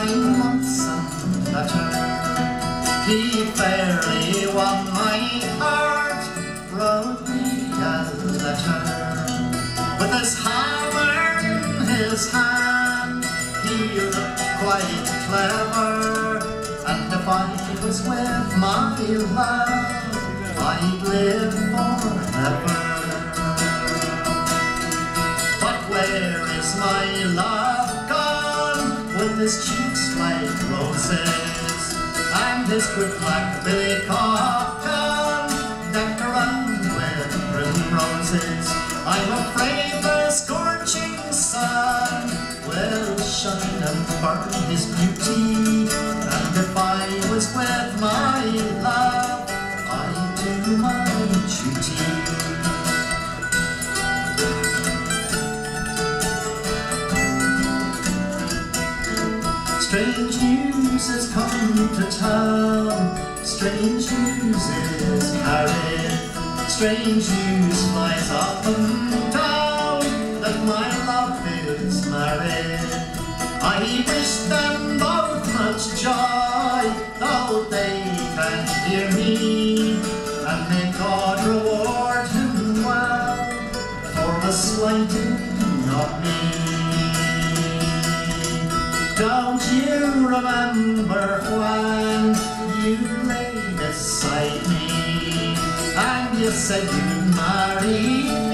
9 months and better. He fairly won my heart, wrote me a letter. With his hammer in his hand, he looked quite clever, and if I was with my love, I'd live forever. But where is my love gone, with his cheeks like roses, and his good black billy cock decked around with primroses? I'm afraid the scorching sun will shine and burn his beauty, and if I was with my love, I'd do my duty. Strange news has come to town, strange news is carried, strange news flies up and down, that my love is married. I wish them both much joy, though they can't hear me, and may God reward him well for the slighting of me. Don't you remember when you lay beside me, and you said you'd marry